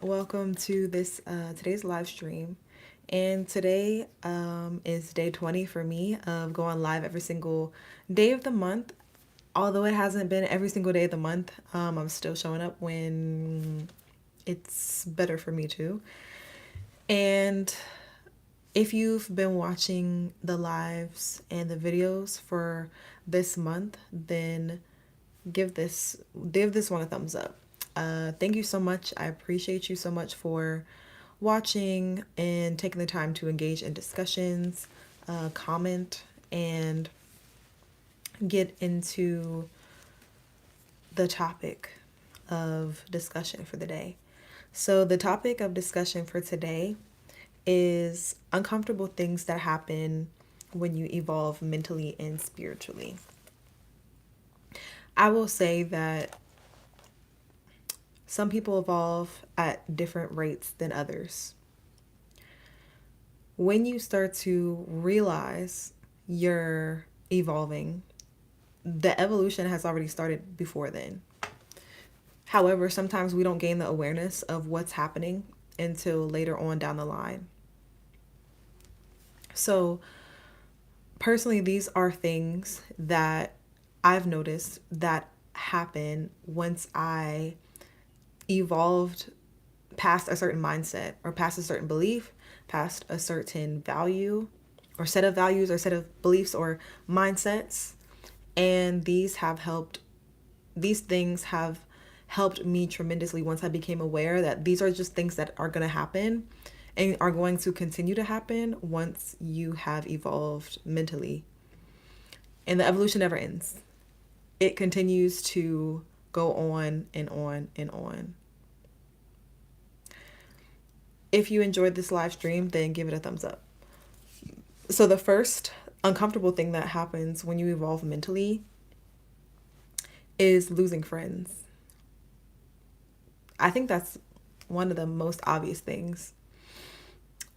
Welcome to this today's live stream. And today is day 20 for me of going live every single day of the month. Although it hasn't been every single day of the month, I'm still showing up when it's better for me to. And if you've been watching the lives and the videos for this month, then give this one a thumbs up. Thank you so much. I appreciate you so much for watching and taking the time to engage in discussions, comment, and get into the topic of discussion for the day. So, the topic of discussion for today is uncomfortable things that happen when you evolve mentally and spiritually. I will say that some people evolve at different rates than others. When you start to realize you're evolving, the evolution has already started before then. However, sometimes we don't gain the awareness of what's happening until later on down the line. So, personally, these are things that I've noticed that happen once I evolved past a certain mindset or past a certain belief, past a certain value or set of values or set of beliefs or mindsets. And these things have helped me tremendously once I became aware that these are just things that are going to happen and are going to continue to happen once you have evolved mentally. And the evolution never ends. It continues to go on and on and on. If you enjoyed this live stream, then give it a thumbs up. So, the first uncomfortable thing that happens when you evolve mentally is losing friends. I think that's one of the most obvious things.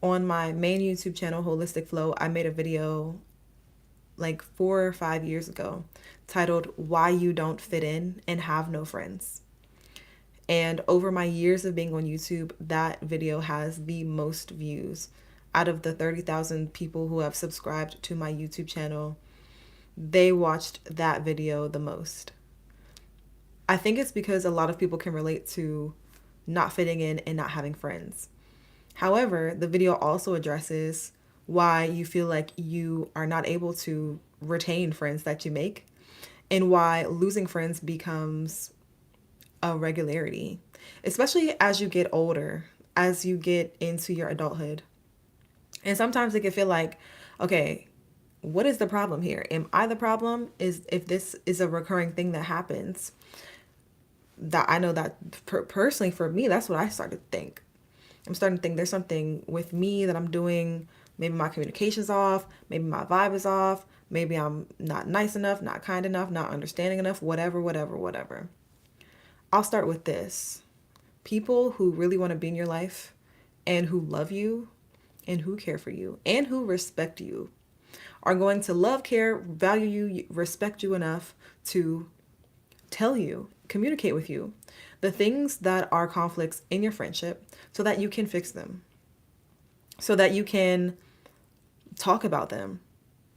On my main YouTube channel, Holistic Flow, I made a video like 4 or 5 years ago titled Why You Don't Fit In and Have No Friends. And over my years of being on YouTube, that video has the most views. Out of the 30,000 people who have subscribed to my YouTube channel, they watched that video the most. I think it's because a lot of people can relate to not fitting in and not having friends. However, the video also addresses why you feel like you are not able to retain friends that you make and why losing friends becomes a regularity, especially as you get older, as you get into your adulthood. And sometimes it can feel like, okay, what is the problem here? Am I the problem? Is if this is a recurring thing that happens, that I know that personally for me, that's what I started to think. I'm starting to think there's something with me that I'm doing. Maybe my communication's off. Maybe my vibe is off. Maybe I'm not nice enough, not kind enough, not understanding enough, whatever, whatever, whatever. I'll start with this. People who really want to be in your life and who love you and who care for you and who respect you are going to love, care, value you, respect you enough to tell you, communicate with you the things that are conflicts in your friendship so that you can fix them, so that you can talk about them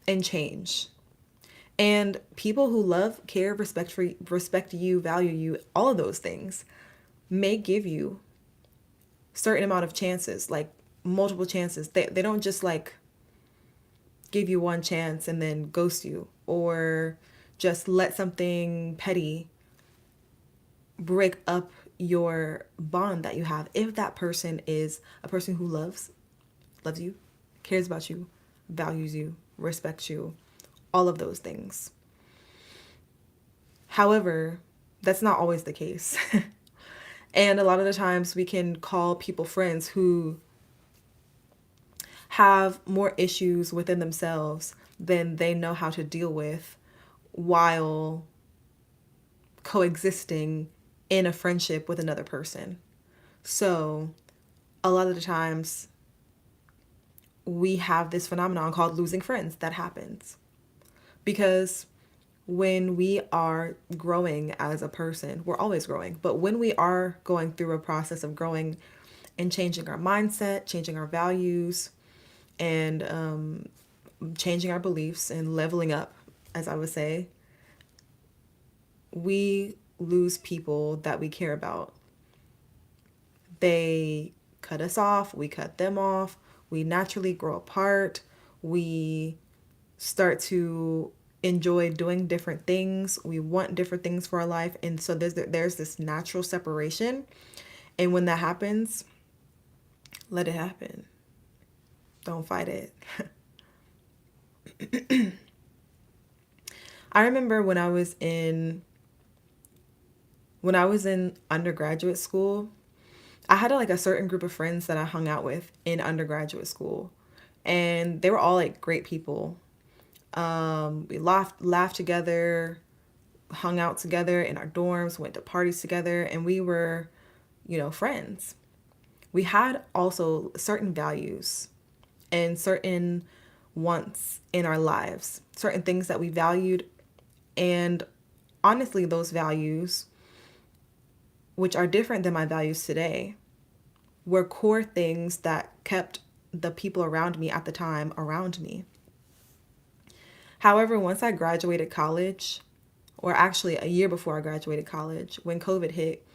and change. And people who love, care, respect you, value you, all of those things may give you certain amount of chances, like multiple chances. They don't just like give you one chance and then ghost you or just let something petty break up your bond that you have. If that person is a person who loves you, cares about you, values you, respects you, all of those things. However, that's not always the case. And a lot of the times we can call people friends who have more issues within themselves than they know how to deal with while coexisting in a friendship with another person. So, a lot of the times we have this phenomenon called losing friends that happens because when we are growing as a person, we're always growing, but when we are going through a process of growing, and changing our mindset, changing our values, and changing our beliefs and leveling up, as I would say, we lose people that we care about. They cut us off, we cut them off, we naturally grow apart, we start to enjoy doing different things, we want different things for our life, and so there's this natural separation. And when that happens, let it happen. Don't fight it. I remember when I was in undergraduate school, I had like a certain group of friends that I hung out with in undergraduate school, and they were all like great people. We laughed together, hung out together in our dorms, went to parties together, and we were, friends. We had also certain values and certain wants in our lives, certain things that we valued. And honestly, those values, which are different than my values today, were core things that kept the people around me at the time around me. However, once I graduated college, or actually a year before I graduated college, when COVID hit,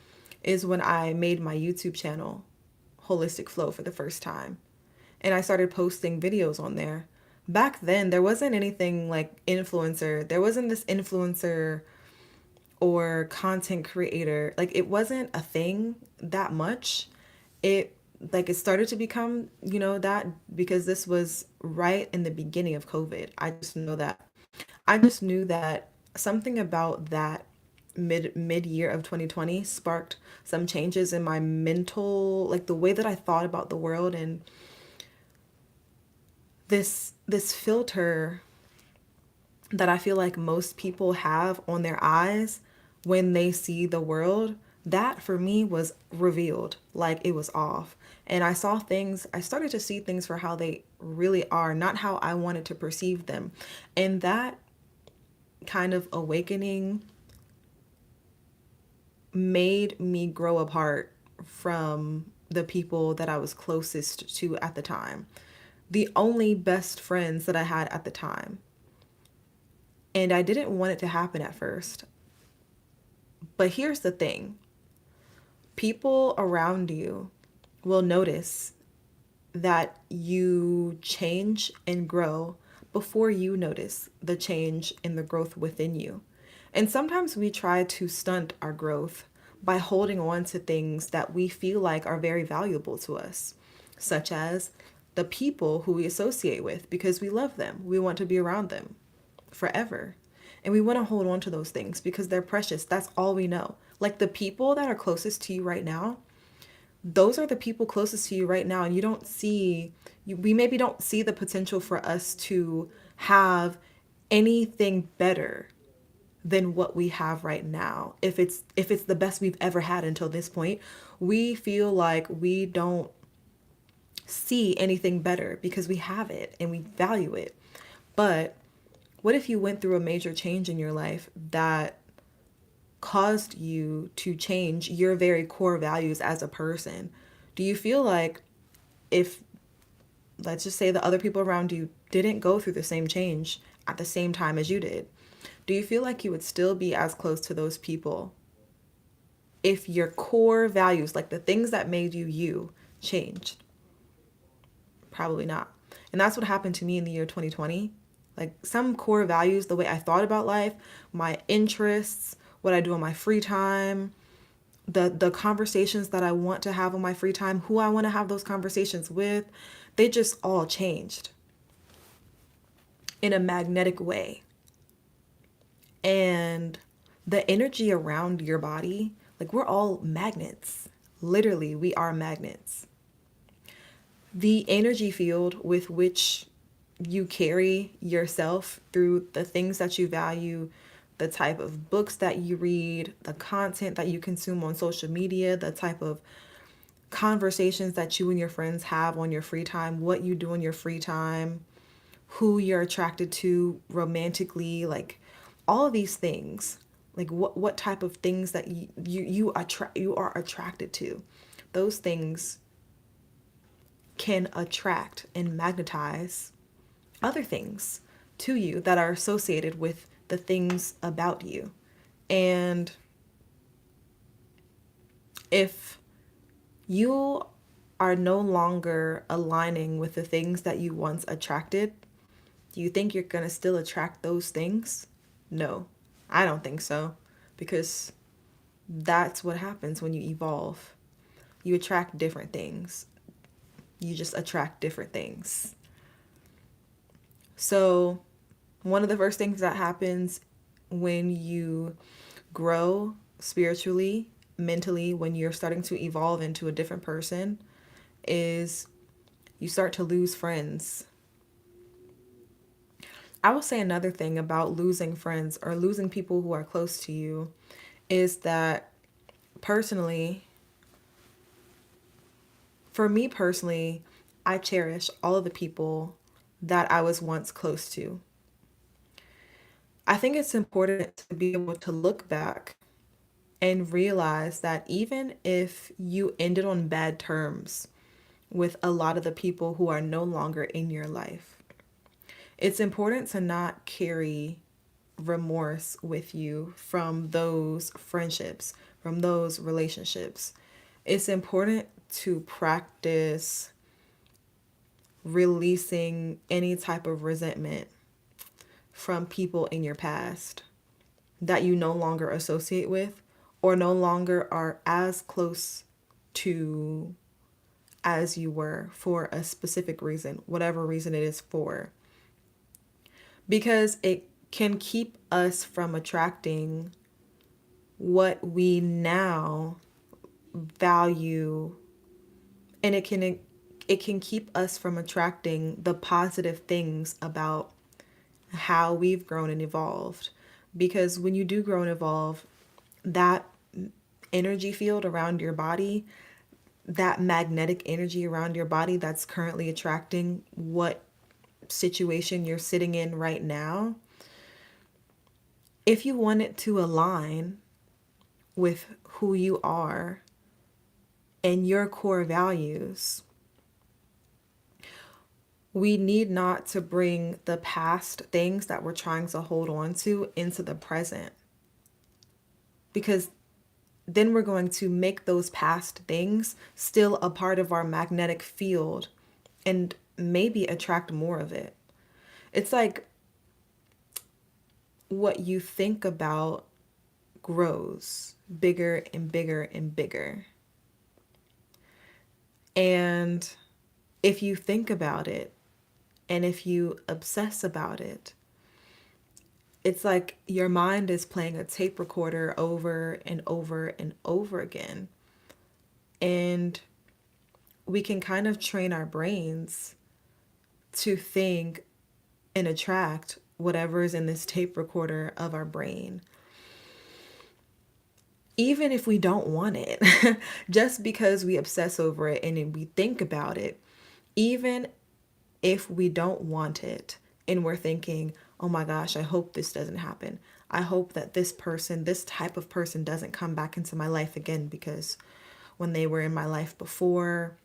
is when I made my YouTube channel, Holistic Flow, for the first time. And I started posting videos on there. Back then, there wasn't anything like influencer. There wasn't this influencer or content creator. Like, it wasn't a thing that much. It started to become, that because this was right in the beginning of COVID. I just knew that something about that mid year of 2020 sparked some changes in my mental, like the way that I thought about the world, and this filter that I feel like most people have on their eyes when they see the world, that for me was revealed, like it was off. And I started to see things for how they really are, not how I wanted to perceive them. And that kind of awakening made me grow apart from the people that I was closest to at the time, the only best friends that I had at the time. And I didn't want it to happen at first. But here's the thing: people around you will notice that you change and grow before you notice the change in the growth within you. And sometimes we try to stunt our growth by holding on to things that we feel like are very valuable to us, such as the people who we associate with, because we love them. We want to be around them forever. And we want to hold on to those things because they're precious. That's all we know. Like the people that are closest to you right now, those are the people closest to you right now. And we maybe don't see the potential for us to have anything better than what we have right now. If it's the best we've ever had until this point, we feel like we don't see anything better because we have it and we value it. But what if you went through a major change in your life that caused you to change your very core values as a person? Do you feel like, if, let's just say, the other people around you didn't go through the same change at the same time as you did, do you feel like you would still be as close to those people if your core values, like the things that made you you, changed? Probably not. And that's what happened to me in the year 2020. Like some core values, the way I thought about life, my interests, what I do on my free time, the conversations that I want to have on my free time, who I want to have those conversations with, they just all changed in a magnetic way. And the energy around your body, like we're all magnets. Literally, we are magnets. The energy field with which you carry yourself through the things that you value, the type of books that you read, the content that you consume on social media, the type of conversations that you and your friends have on your free time, what you do in your free time, who you're attracted to romantically, like all of these things, like what type of things that you are attracted to. Those things can attract and magnetize other things to you that are associated with the things about you. And if you are no longer aligning with the things that you once attracted, do you think you're going to still attract those things? No, I don't think so. Because that's what happens when you evolve. You attract different things. You just attract different things. So, one of the first things that happens when you grow spiritually, mentally, when you're starting to evolve into a different person, is you start to lose friends. I will say another thing about losing friends or losing people who are close to you is that personally, for me personally, I cherish all of the people that I was once close to. I think it's important to be able to look back and realize that even if you ended on bad terms with a lot of the people who are no longer in your life, it's important to not carry remorse with you from those friendships, from those relationships. It's important to practice releasing any type of resentment from people in your past that you no longer associate with or no longer are as close to as you were for a specific reason, whatever reason it is for. Because it can keep us from attracting what we now value, and it can keep us from attracting the positive things about how we've grown and evolved. Because when you do grow and evolve, that energy field around your body, that magnetic energy around your body that's currently attracting what situation you're sitting in right now, if you want it to align with who you are and your core values, we need not to bring the past things that we're trying to hold on to into the present. Because then we're going to make those past things still a part of our magnetic field and maybe attract more of it. It's like what you think about grows bigger and bigger and bigger. And if you think about it and if you obsess about it, it's like your mind is playing a tape recorder over and over and over again. And we can kind of train our brains to think and attract whatever is in this tape recorder of our brain, even if we don't want it, just because we obsess over it and we think about it, even if we don't want it and we're thinking, oh my gosh, I hope this doesn't happen. I hope that this person, this type of person doesn't come back into my life again, because when they were in my life before,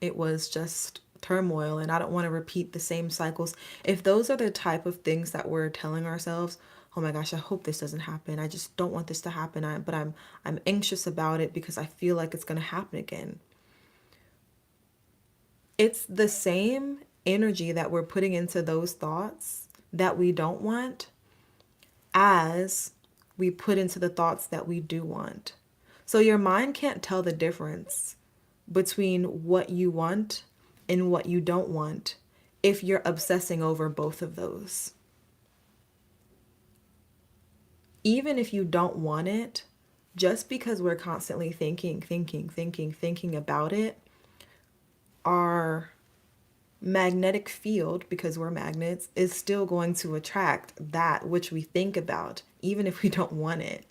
it was just turmoil and I don't want to repeat the same cycles. If those are the type of things that we're telling ourselves, oh my gosh, I hope this doesn't happen. I just don't want this to happen. I'm anxious about it because I feel like it's going to happen again. It's the same energy that we're putting into those thoughts that we don't want as we put into the thoughts that we do want. So your mind can't tell the difference between what you want and what you don't want if you're obsessing over both of those. Even if you don't want it, just because we're constantly thinking about it, our magnetic field, because we're magnets, is still going to attract that which we think about, even if we don't want it.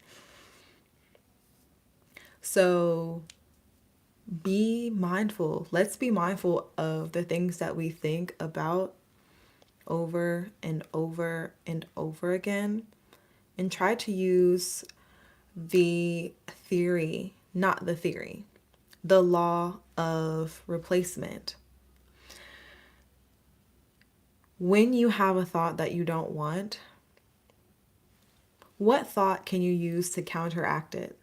So be mindful. Let's be mindful of the things that we think about over and over and over again, and try to use the theory, not the theory, the law of replacement. When you have a thought that you don't want, what thought can you use to counteract it?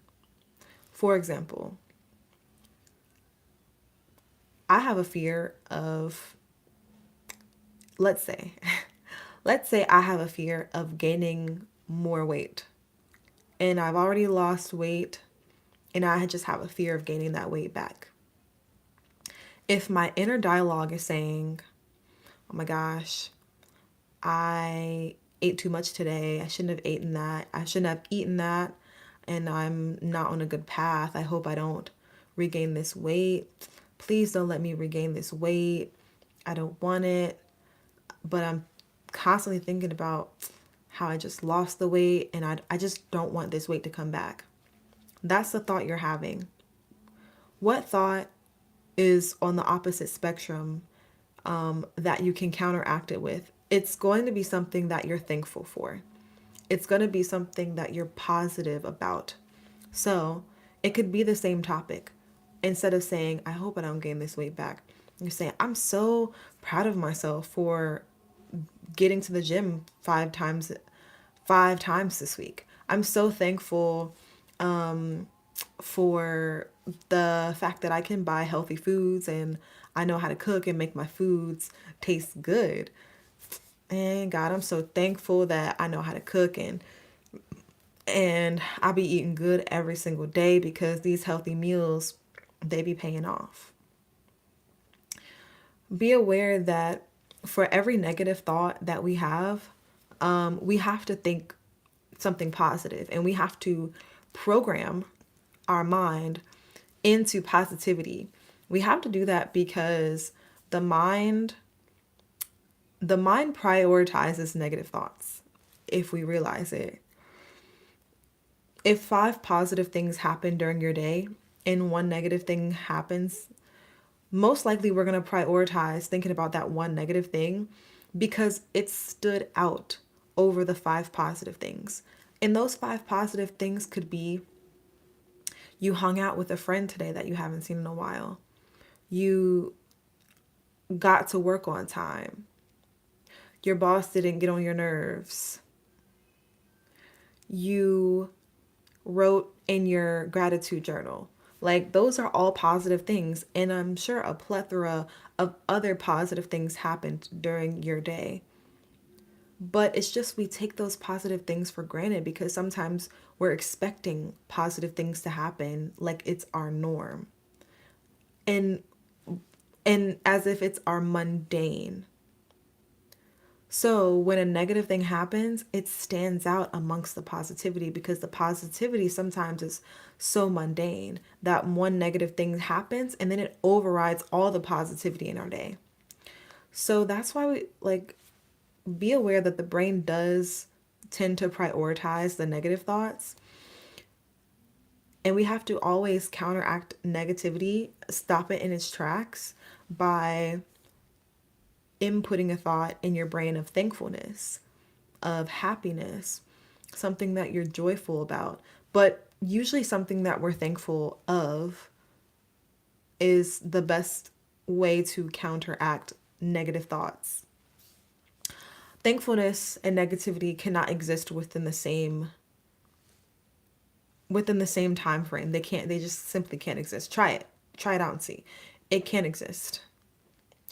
For example, I have a fear of, let's say, let's say I have a fear of gaining more weight. And I've already lost weight and I just have a fear of gaining that weight back. If my inner dialogue is saying, oh my gosh, I ate too much today. I shouldn't have eaten that. I shouldn't have eaten that. And I'm not on a good path. I hope I don't regain this weight. Please don't let me regain this weight. I don't want it. But I'm constantly thinking about how I just lost the weight and I just don't want this weight to come back. That's the thought you're having. What thought is on the opposite spectrum that you can counteract it with? It's going to be something that you're thankful for. It's going to be something that you're positive about. So it could be the same topic. Instead of saying, I hope I don't gain this weight back, you're saying, I'm so proud of myself for getting to the gym five times this week. I'm so thankful for the fact that I can buy healthy foods and I know how to cook and make my foods taste good. And God, I'm so thankful that I know how to cook and I'll be eating good every single day because these healthy meals, they be paying off. Be aware that for every negative thought that we have to think something positive and we have to program our mind into positivity. We have to do that because the mind prioritizes negative thoughts if we realize it. If 5 positive things happen during your day and 1 negative thing happens, most likely we're going to prioritize thinking about that 1 negative thing because it stood out over the 5 positive things. And those 5 positive things could be you hung out with a friend today that you haven't seen in a while. You got to work on time. Your boss didn't get on your nerves. You wrote in your gratitude journal. Like, those are all positive things. And I'm sure a plethora of other positive things happened during your day. But it's just we take those positive things for granted because sometimes we're expecting positive things to happen like it's our norm. And as if it's our mundane. So when a negative thing happens, it stands out amongst the positivity because the positivity sometimes is so mundane that 1 negative thing happens and then it overrides all the positivity in our day. So that's why we be aware that the brain does tend to prioritize the negative thoughts. And we have to always counteract negativity, stop it in its tracks by inputting a thought in your brain of thankfulness, of happiness, something that you're joyful about. But usually something that we're thankful of is the best way to counteract negative thoughts. Thankfulness and negativity cannot exist within the same time frame. They just simply can't exist. Try it out and see. It can't exist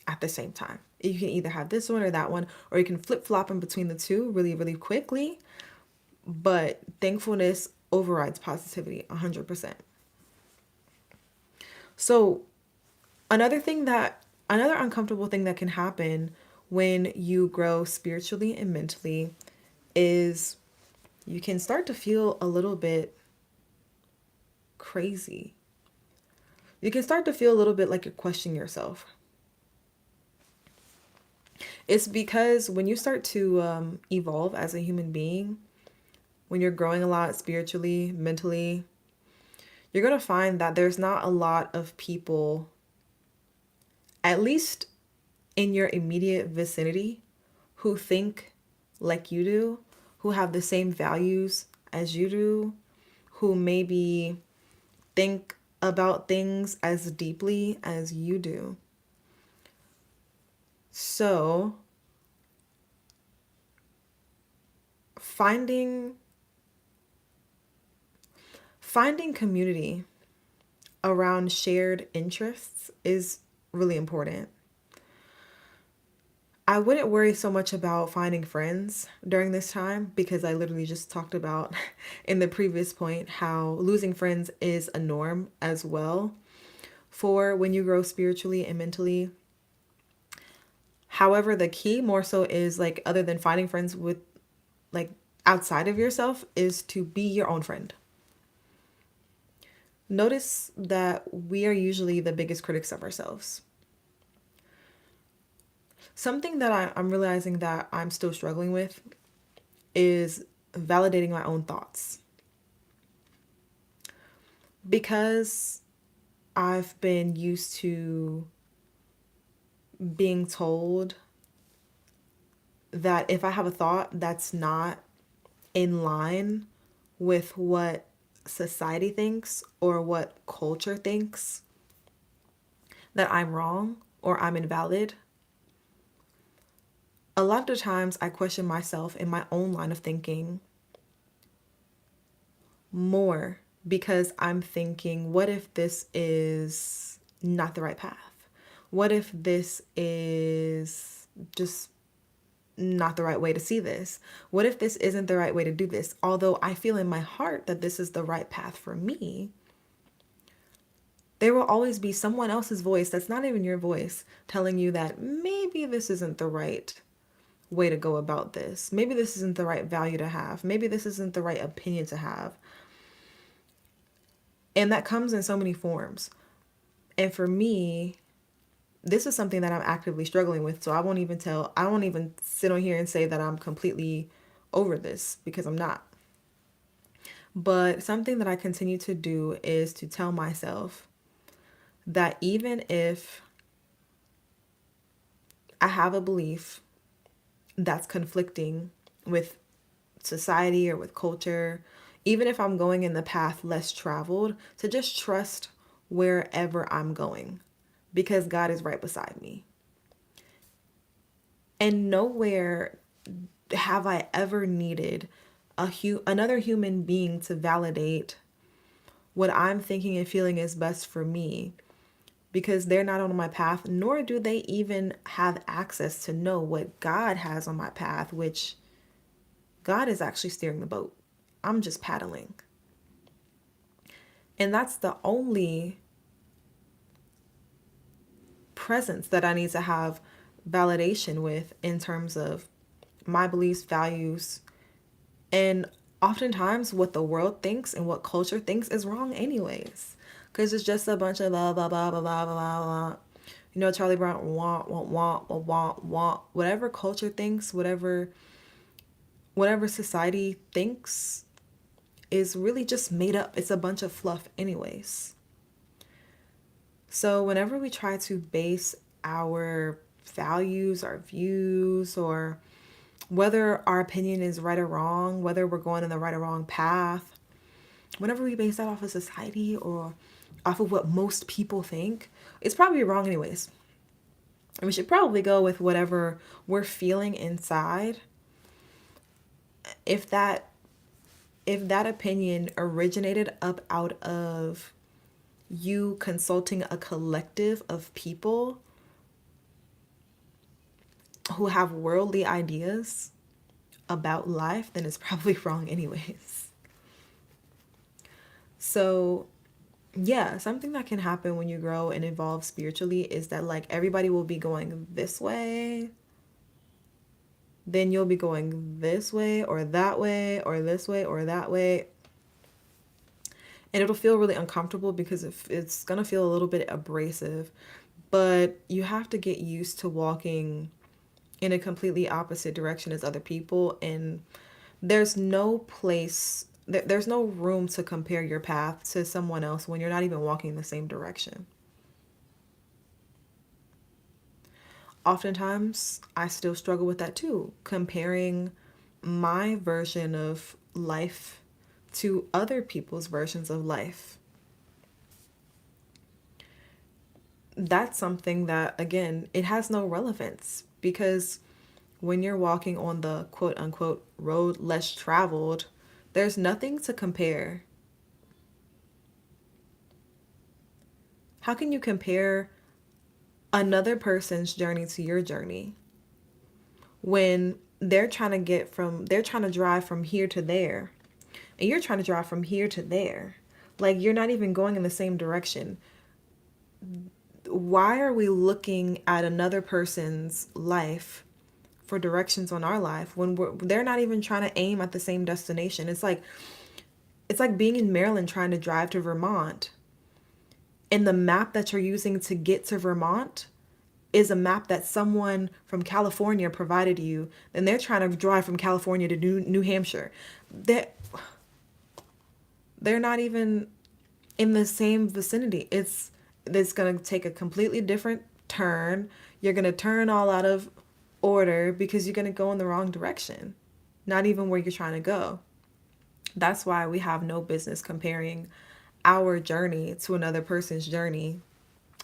at the same time. You can either have this one or that one, or you can flip-flop in between the two really, really quickly. But thankfulness overrides positivity 100%. So another uncomfortable thing that can happen when you grow spiritually and mentally is you can start to feel a little bit crazy. You can start to feel a little bit like you're questioning yourself. It's because when you start to evolve as a human being, when you're growing a lot spiritually, mentally, you're going to find that there's not a lot of people, at least in your immediate vicinity, who think like you do, who have the same values as you do, who maybe think about things as deeply as you do. So, finding finding community around shared interests is really important. I wouldn't worry so much about finding friends during this time because I literally just talked about in the previous point how losing friends is a norm as well for when you grow spiritually and mentally. However, the key more so is like, other than finding friends with like outside of yourself, is to be your own friend. Notice that we are usually the biggest critics of ourselves. Something that I'm realizing that I'm still struggling with is validating my own thoughts. Because I've been used to being told that if I have a thought that's not in line with what society thinks or what culture thinks, that I'm wrong or I'm invalid. A lot of the times I question myself in my own line of thinking more because I'm thinking, what if this is not the right path? What if this is just not the right way to see this? What if this isn't the right way to do this? Although I feel in my heart that this is the right path for me, there will always be someone else's voice that's not even your voice telling you that maybe this isn't the right way to go about this. Maybe this isn't the right value to have. Maybe this isn't the right opinion to have. And that comes in so many forms. And for me, this is something that I'm actively struggling with. So I won't even sit on here and say that I'm completely over this, because I'm not. But something that I continue to do is to tell myself that even if I have a belief that's conflicting with society or with culture, even if I'm going in the path less traveled, to just trust wherever I'm going, because God is right beside me. And nowhere have I ever needed another human being to validate what I'm thinking and feeling is best for me, because they're not on my path, nor do they even have access to know what God has on my path, which God is actually steering the boat. I'm just paddling. And that's the only presence that I need to have validation with in terms of my beliefs, values, and oftentimes what the world thinks and what culture thinks is wrong anyways. Because it's just a bunch of blah, blah, blah, blah, blah, blah, blah. You know, Charlie Brown, want. Whatever culture thinks, whatever society thinks is really just made up. It's a bunch of fluff anyways. So whenever we try to base our values, our views, or whether our opinion is right or wrong, whether we're going in the right or wrong path, whenever we base that off of society or off of what most people think, it's probably wrong anyways. And we should probably go with whatever we're feeling inside. If that opinion originated up out of you consulting a collective of people who have worldly ideas about life, then it's probably wrong anyways. So yeah, something that can happen when you grow and evolve spiritually is that like everybody will be going this way, then you'll be going this way or that way or this way or that way. And it'll feel really uncomfortable because it's going to feel a little bit abrasive. But you have to get used to walking in a completely opposite direction as other people. And there's no place, there's no room to compare your path to someone else when you're not even walking in the same direction. Oftentimes, I still struggle with that too, comparing my version of life to other people's versions of life. that's something that, again, it has no relevance, because when you're walking on the quote unquote road less traveled, there's nothing to compare. How can you compare another person's journey to your journey when they're trying to drive from here to there, and you're trying to drive from here to there? Like, you're not even going in the same direction. Why are we looking at another person's life for directions on our life when they're not even trying to aim at the same destination? It's like being in Maryland trying to drive to Vermont, and the map that you're using to get to Vermont is a map that someone from California provided you. Then they're trying to drive from California to New Hampshire. They're not even in the same vicinity. It's going to take a completely different turn. You're going to turn all out of order because you're going to go in the wrong direction, not even where you're trying to go. That's why we have no business comparing our journey to another person's journey.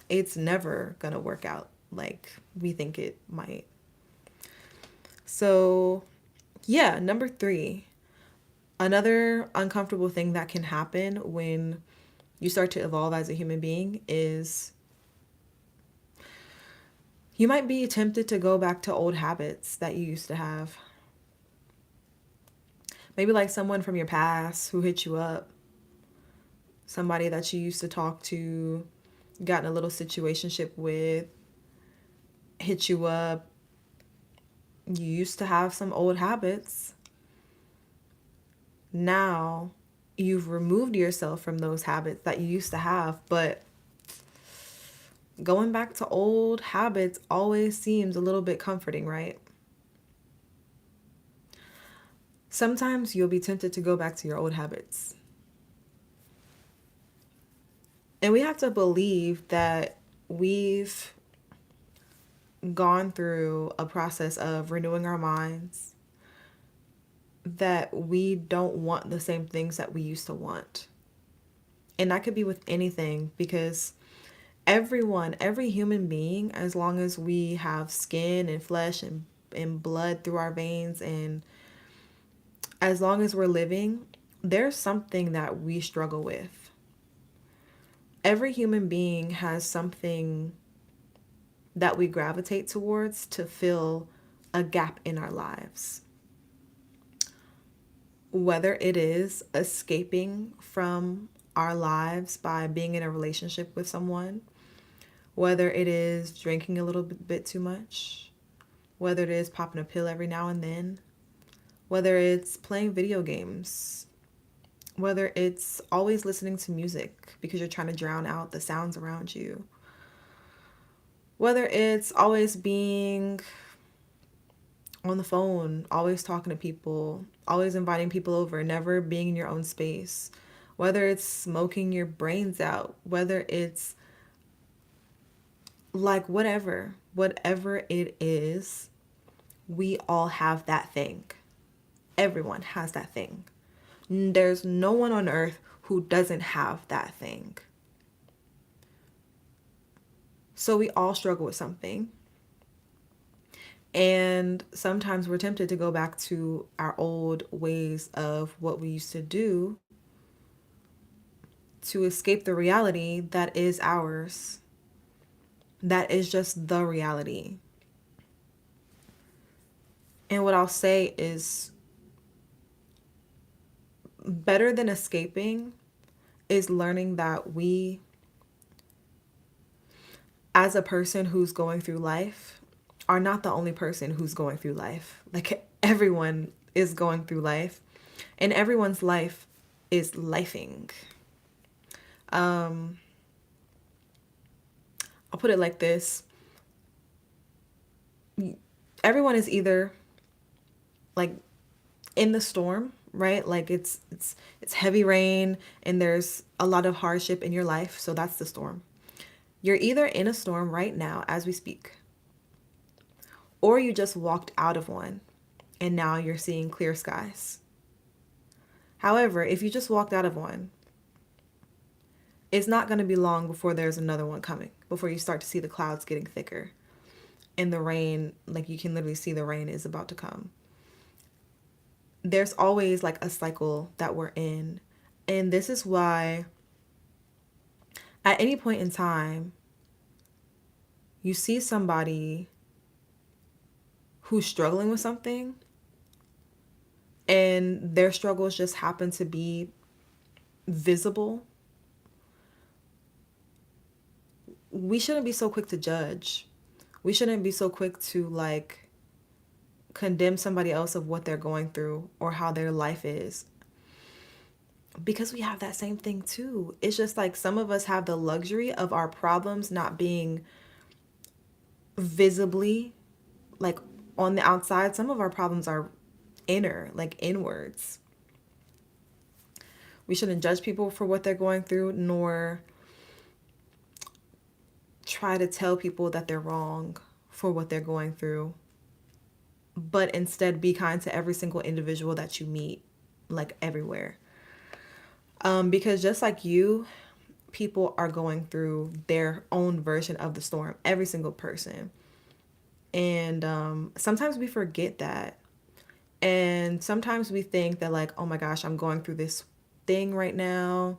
It's never going to work out like we think it might. So, yeah, number 3, another uncomfortable thing that can happen when you start to evolve as a human being is you might be tempted to go back to old habits that you used to have. Maybe like someone from your past who hit you up, somebody that you used to talk to, got in a little situationship with, hit you up. You used to have some old habits. Now you've removed yourself from those habits that you used to have, but going back to old habits always seems a little bit comforting, right? Sometimes you'll be tempted to go back to your old habits. And we have to believe that we've gone through a process of renewing our minds, that we don't want the same things that we used to want. And that could be with anything, because every human being, as long as we have skin and flesh and blood through our veins, and as long as we're living, there's something that we struggle with. Every human being has something that we gravitate towards to fill a gap in our lives. Whether it is escaping from our lives by being in a relationship with someone, whether it is drinking a little bit too much, whether it is popping a pill every now and then, whether it's playing video games, whether it's always listening to music because you're trying to drown out the sounds around you, whether it's always being on the phone, always talking to people, always inviting people over, never being in your own space, whether it's smoking your brains out, whether it's like whatever it is, we all have that thing. Everyone has that thing. There's no one on earth who doesn't have that thing. So we all struggle with something. And sometimes we're tempted to go back to our old ways of what we used to do to escape the reality that is ours. That is just the reality. And what I'll say is, better than escaping is learning that we, as a person who's going through life, are not the only person who's going through life. Like, everyone is going through life, and everyone's life is lifing. I'll put it like this. Everyone is either like in the storm, right? Like it's heavy rain and there's a lot of hardship in your life, so that's the storm. You're either in a storm right now as we speak, or you just walked out of one and now you're seeing clear skies. However, if you just walked out of one, It's not going to be long before there's another one coming, before you start to see the clouds getting thicker and the rain, like you can literally see the rain is about to come. There's always like a cycle that we're in. And this is why at any point in time, you see somebody who's struggling with something and their struggles just happen to be visible, we shouldn't be so quick to judge. We shouldn't be so quick to like condemn somebody else of what they're going through or how their life is. Because we have that same thing too. It's just like some of us have the luxury of our problems not being visibly like on the outside. Some of our problems are inner, like inwards. We shouldn't judge people for what they're going through, nor try to tell people that they're wrong for what they're going through, but instead be kind to every single individual that you meet, like everywhere. Because just like you, people are going through their own version of the storm, every single person. And sometimes we forget that. And sometimes we think that, like, oh my gosh, I'm going through this thing right now.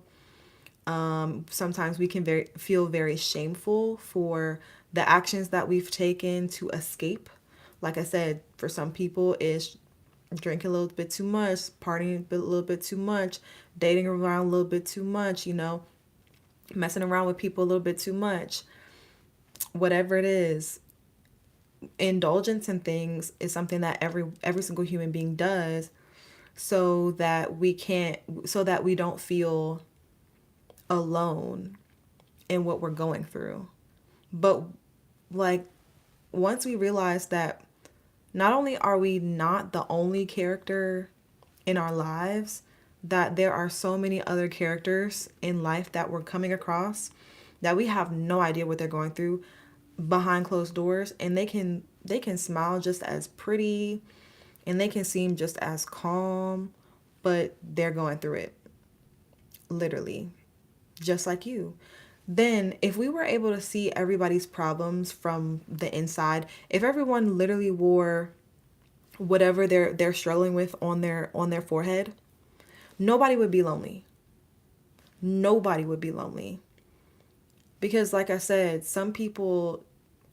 Sometimes we can feel very shameful for the actions that we've taken to escape. Like I said, for some people, it's drinking a little bit too much, partying a little bit too much, dating around a little bit too much, messing around with people a little bit too much. Whatever it is, indulgence in things is something that every single human being does so that we don't feel alone in what we're going through. But like once we realize that not only are we not the only character in our lives, that there are so many other characters in life that we're coming across that we have no idea what they're going through behind closed doors, and they can smile just as pretty and they can seem just as calm, but they're going through it literally just like you. Then if we were able to see everybody's problems from the inside, if everyone literally wore whatever they're struggling with on their forehead, nobody would be lonely. Nobody would be lonely. Because like I said, some people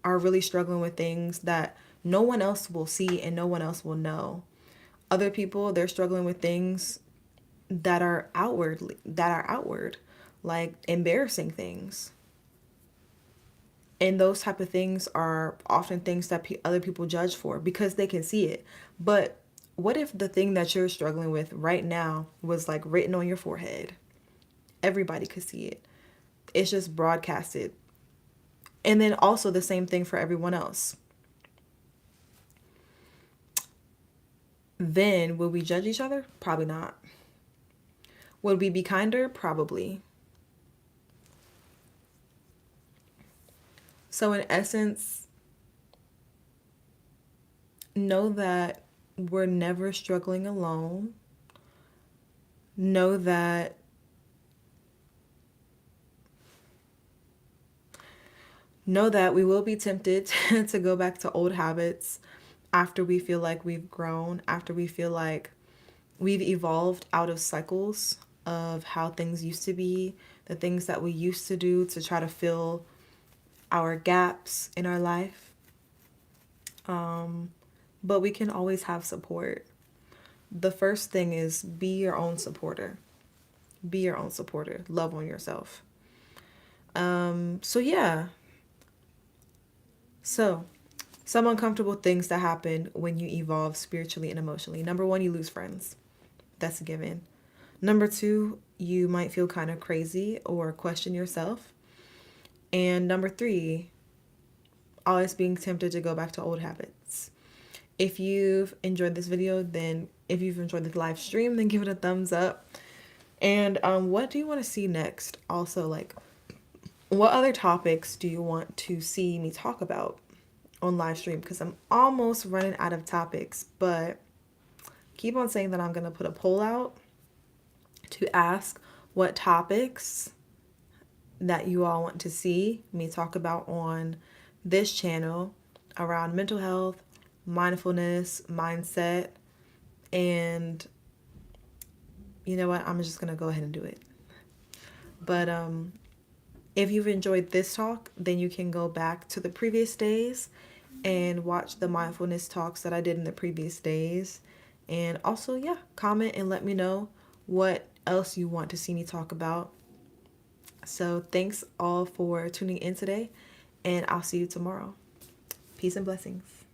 are really struggling with things that no one else will see and no one else will know. Other people, they're struggling with things that are outward, like embarrassing things. And those type of things are often things that other people judge for because they can see it. But what if the thing that you're struggling with right now was like written on your forehead? Everybody could see it. It's just broadcasted. And then also the same thing for everyone else. Then will we judge each other? Probably not. Would we be kinder? Probably. So in essence, know that we're never struggling alone. Know that we will be tempted to go back to old habits after we feel like we've grown, after we feel like we've evolved out of cycles of how things used to be, the things that we used to do to try to fill our gaps in our life. But we can always have support. The first thing is be your own supporter. Be your own supporter. Love on yourself. So yeah. So some uncomfortable things that happen when you evolve spiritually and emotionally. Number one, you lose friends. That's a given. Number two, you might feel kind of crazy or question yourself. And number three, always being tempted to go back to old habits. If you've enjoyed this video, then if you've enjoyed the live stream, then give it a thumbs up. And what do you want to see next? Also, like, what other topics do you want to see me talk about on live stream? Because I'm almost running out of topics, but keep on saying that I'm going to put a poll out to ask what topics that you all want to see me talk about on this channel around mental health, mindfulness, mindset, and you know what? I'm just going to go ahead and do it. But if you've enjoyed this talk, then you can go back to the previous days and watch the mindfulness talks that I did in the previous days. And also, yeah, comment and let me know what else you want to see me talk about. So thanks all for tuning in today, and I'll see you tomorrow. Peace and blessings.